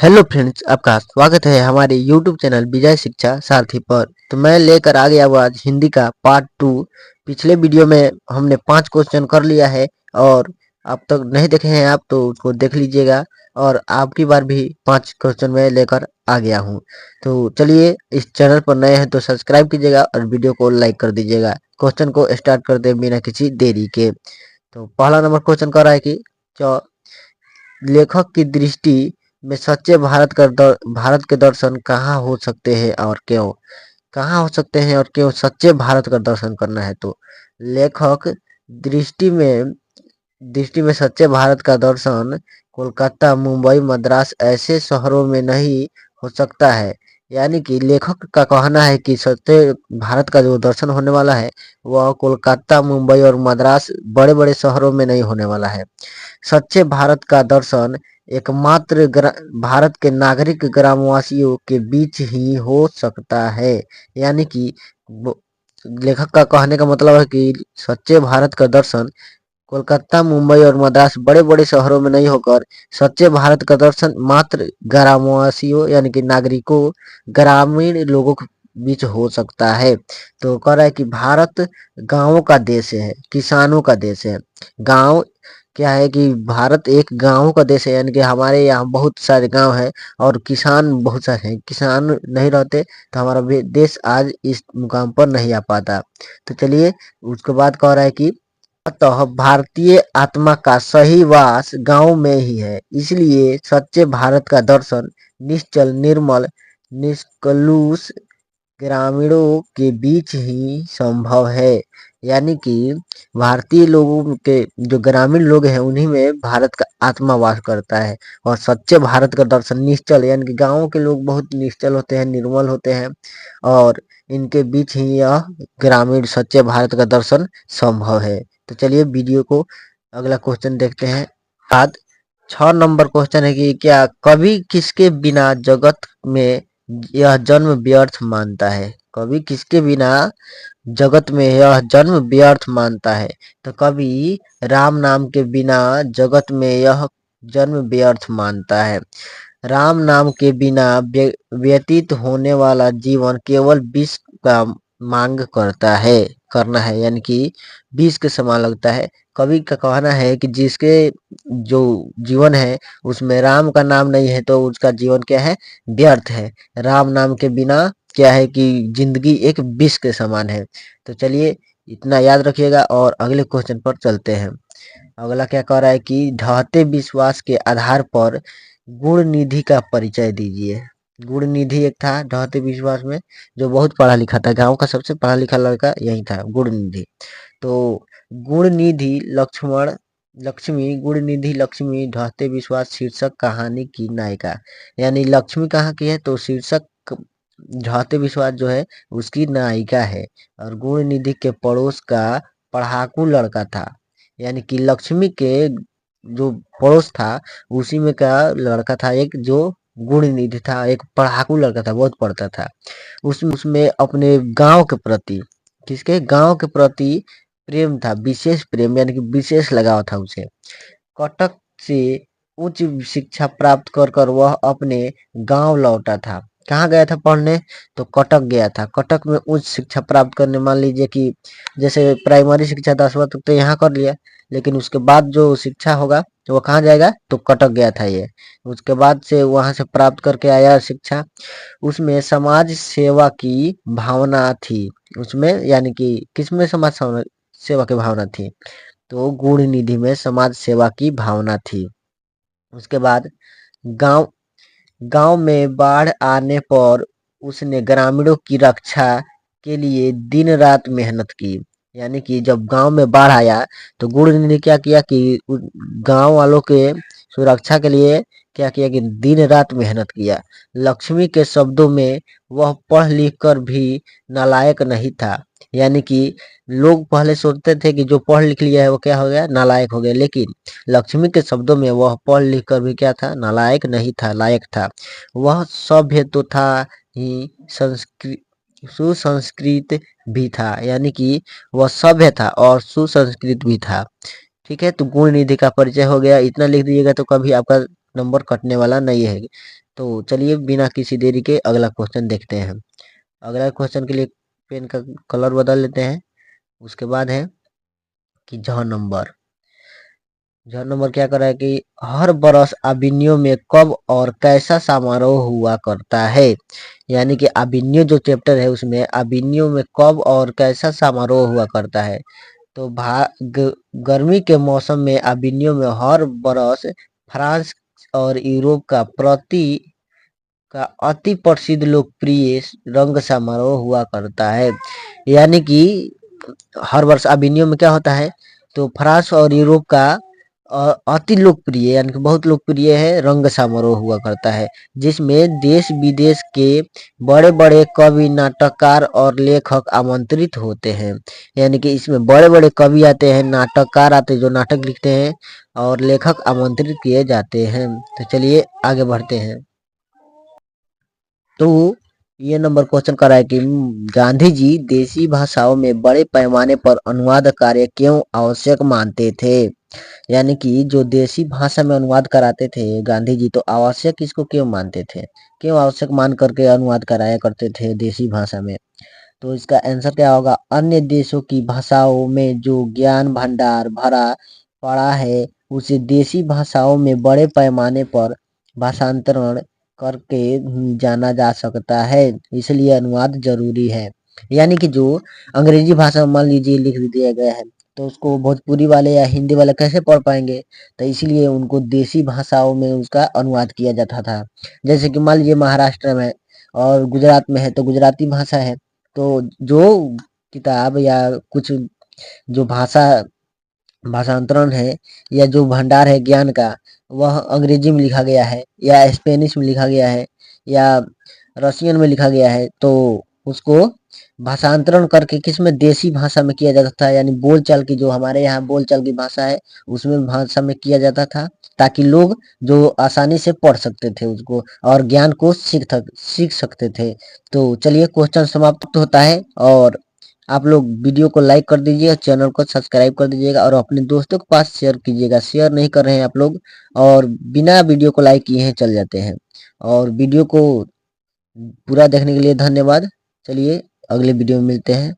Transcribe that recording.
Hello friends, आपका स्वागत है हमारे यूट्यूब चैनल विजय शिक्षा सारथी पर। तो मैं लेकर आ गया हूँ आज हिंदी का पार्ट 2। पिछले वीडियो में हमने 5 क्वेश्चन कर लिया है और अब तक नहीं देखे हैं आप तो उसको देख लीजिएगा। और आपकी बार भी 5 क्वेश्चन मैं लेकर आ गया हूँ। तो चलिए, इस चैनल पर नए हैं तो सब्सक्राइब कीजिएगा और वीडियो को लाइक कर दीजिएगा। क्वेश्चन को स्टार्ट कर दे बिना किसी देरी के। तो पहला नंबर क्वेश्चन कर रहा है कि लेखक की दृष्टि में सच्चे भारत के दर्शन कहाँ हो सकते हैं और क्यों? कहाँ हो सकते हैं और क्यों सच्चे भारत का दर्शन करना है? तो लेखक दृष्टि में दृष्टि में सच्चे भारत का दर्शन कोलकाता, मुंबई, मद्रास ऐसे शहरों में नहीं हो सकता है। यानी कि लेखक का कहना है कि सच्चे भारत का जो दर्शन होने वाला है वह कोलकाता, मुंबई और मद्रास बड़े बड़े शहरों में नहीं होने वाला है। सच्चे भारत का दर्शन एकमात्र भारत के नागरिक ग्रामवासियों के बीच ही हो सकता है। यानी कि लेखक का कहने का मतलब है कि सच्चे भारत का दर्शन कोलकाता, मुंबई और मद्रास बड़े बड़े शहरों में नहीं होकर सच्चे भारत का दर्शन मात्र ग्रामवासियों यानी कि नागरिकों, ग्रामीण लोगों के बीच हो सकता है। तो कह रहा है कि भारत गांवों का देश है, किसानों का देश है। गांव क्या है कि भारत एक गांवों का देश है, यानी कि हमारे यहाँ बहुत सारे गांव हैं और किसान बहुत सारे हैं। किसान नहीं रहते तो हमारा देश आज इस मुकाम पर नहीं आ पाता। तो चलिए, उसके बाद कह रहा है कि अतः भारतीय आत्मा का सही वास गांव में ही है, इसलिए सच्चे भारत का दर्शन निश्चल, निर्मल, निष्कलुष ग्रामीणों के बीच ही संभव है। यानी कि भारतीय लोगों के जो ग्रामीण लोग हैं उन्हीं में भारत का आत्मा वास करता है। और सच्चे भारत का दर्शन निश्चल, यानी कि गांवों के लोग बहुत निश्चल होते हैं, निर्मल होते हैं और इनके बीच ही यह ग्रामीण सच्चे भारत का दर्शन संभव है। तो चलिए वीडियो को अगला क्वेश्चन देखते हैं। बाद 6 नंबर क्वेश्चन है कि क्या कवि किसके बिना जगत में यह जन्म व्यर्थ मानता है? कवि किसके बिना जगत में यह जन्म व्यर्थ मानता है? तो कवि राम नाम के बिना जगत में यह जन्म व्यर्थ मानता है। राम नाम के बिना व्यतीत होने वाला जीवन केवल विष का मांग करना है, यानी कि विष के समान लगता है। कवि का कहना है कि जिसके जो जीवन है उसमें राम का नाम नहीं है तो उसका जीवन क्या है? व्यर्थ है। राम नाम के बिना क्या है कि जिंदगी एक विष के समान है। तो चलिए, इतना याद रखिएगा और अगले क्वेश्चन पर चलते हैं। अगला क्या कह रहा है कि ढहते विश्वास के आधार पर गुण निधि का परिचय दीजिए। गुण निधि एक था ढहते विश्वास में जो बहुत पढ़ा लिखा था, गांव का सबसे पढ़ा लिखा लड़का यही था, गुण निधि। तो गुण निधि लक्ष्मी ढहते विश्वास शीर्षक कहानी की नायिका। यानी लक्ष्मी कहाँ की है? तो शीर्षक ढहते विश्वास जो है उसकी नायिका है। और गुण निधि के पड़ोस का पढ़ाकू लड़का था। यानी कि लक्ष्मी के जो पड़ोस था उसी में का लड़का था एक जो गुण निधि था, एक पढ़ाकू लड़का था, बहुत पढ़ता था। उसमें अपने गांव के प्रति, किसके गांव के प्रति प्रेम था, विशेष प्रेम, यानी कि विशेष लगाव था उसे। कटक से उच्च शिक्षा प्राप्त कर वह अपने गांव लौटा था। कहाँ गया था पढ़ने? तो कटक गया था। कटक में उच्च शिक्षा प्राप्त करने, मान लीजिए कि जैसे प्राइमरी शिक्षा 10वां तक तो यहाँ कर लिया, लेकिन उसके बाद जो शिक्षा होगा तो वो कहाँ जाएगा? तो कटक गया था ये। उसके बाद से वहां से प्राप्त करके आया शिक्षा। उसमें समाज सेवा की भावना थी। उसमें यानी कि किसमें सेवा की भावना थी? तो गुण निधि में समाज सेवा की भावना थी। उसके बाद गांव गांव में बाढ़ आने पर उसने ग्रामीणों की रक्षा के लिए दिन रात मेहनत की। यानी कि जब गांव में बाढ़ आया तो गुण ने क्या किया कि गांव वालों के सुरक्षा के लिए क्या किया कि दिन रात मेहनत किया। लक्ष्मी के शब्दों में वह पढ़ लिख कर भी नालायक नहीं था। यानी कि लोग पहले सोचते थे कि जो पढ़ लिख लिया है वो क्या हो गया? नालायक हो गया। लेकिन लक्ष्मी के शब्दों में वह पढ़ लिख कर भी क्या था? नालायक नहीं था, लायक था। वह सभ्य तो था ही, सुसंस्कृत भी था। यानी कि वह सभ्य था और सुसंस्कृत भी था। ठीक है, तो गुण निधि का परिचय हो गया। इतना लिख दीजिएगा तो कभी आपका नंबर कटने वाला नहीं है। तो चलिए बिना किसी देरी के अगला क्वेश्चन देखते हैं। अगला क्वेश्चन के लिए पेन का कलर बदल लेते हैं। उसके बाद है कि जहर नंबर क्या कर रहा है कि हर बरस अभिन्यो में कब और कैसा समारोह हुआ करता है। यानी कि अभिन्यो जो चैप्टर है उसमें अभिन्यो में कब और कैसा समारोह हुआ करता है। तो गर्मी के मौसम में अभिन्यो में हर बरस फ्रांस और यूरोप का अति प्रसिद्ध लोकप्रिय रंग समारोह हुआ करता है। यानी कि हर वर्ष अभिनय में क्या होता है, तो फ्रांस और यूरोप का अति लोकप्रिय यानी कि बहुत लोकप्रिय है रंग समारोह हुआ करता है, जिसमें देश विदेश के बड़े बड़े कवि, नाटककार और लेखक आमंत्रित होते हैं। यानी कि इसमें बड़े बड़े कवि आते हैं, नाटककार आते हैं जो नाटक लिखते हैं, और लेखक आमंत्रित किए जाते हैं। तो चलिए आगे बढ़ते हैं। तो ये नंबर क्वेश्चन कर रहा है कि गांधी जी देसी भाषाओं में बड़े पैमाने पर अनुवाद कार्य क्यों आवश्यक मानते थे। यानी कि जो देसी भाषा में अनुवाद कराते थे गांधी जी, तो आवश्यक इसको क्यों मानते थे, क्यों आवश्यक मान करके अनुवाद कराया करते थे देसी भाषा में। तो इसका आंसर क्या होगा, अन्य देशों की भाषाओं में जो ज्ञान भंडार भरा पड़ा है उसे देसी भाषाओं में बड़े पैमाने पर भाषांतरण करके जाना जा सकता है, इसलिए अनुवाद जरूरी है। यानी कि जो अंग्रेजी भाषा में मान लीजिए लिख दिया गया है, तो उसको भोजपुरी वाले या हिंदी वाले कैसे पढ़ पाएंगे, तो इसीलिए उनको देसी भाषाओं में उसका अनुवाद किया जाता था। जैसे कि मान लीजिए महाराष्ट्र में और गुजरात में है तो गुजराती भाषा है, तो जो किताब या कुछ जो भाषांतरण है या जो भंडार है ज्ञान का, वह अंग्रेजी में लिखा गया है या स्पेनिश में लिखा गया है या रशियन में लिखा गया है, तो उसको भाषांतरण करके किसमें देसी भाषा में किया जाता था। यानी बोलचाल की, जो हमारे यहाँ बोलचाल की भाषा है उसमें भाषा में किया जाता था, ताकि लोग जो आसानी से पढ़ सकते थे उसको और ज्ञान को सीख सकते थे। तो चलिए क्वेश्चन समाप्त होता है, और आप लोग वीडियो को लाइक कर दीजिए, चैनल को सब्सक्राइब कर दीजिएगा और अपने दोस्तों के पास शेयर कीजिएगा। शेयर नहीं कर रहे हैं आप लोग, और बिना वीडियो को लाइक किए हैं चल जाते हैं। और वीडियो को पूरा देखने के लिए धन्यवाद। चलिए अगले वीडियो में मिलते हैं।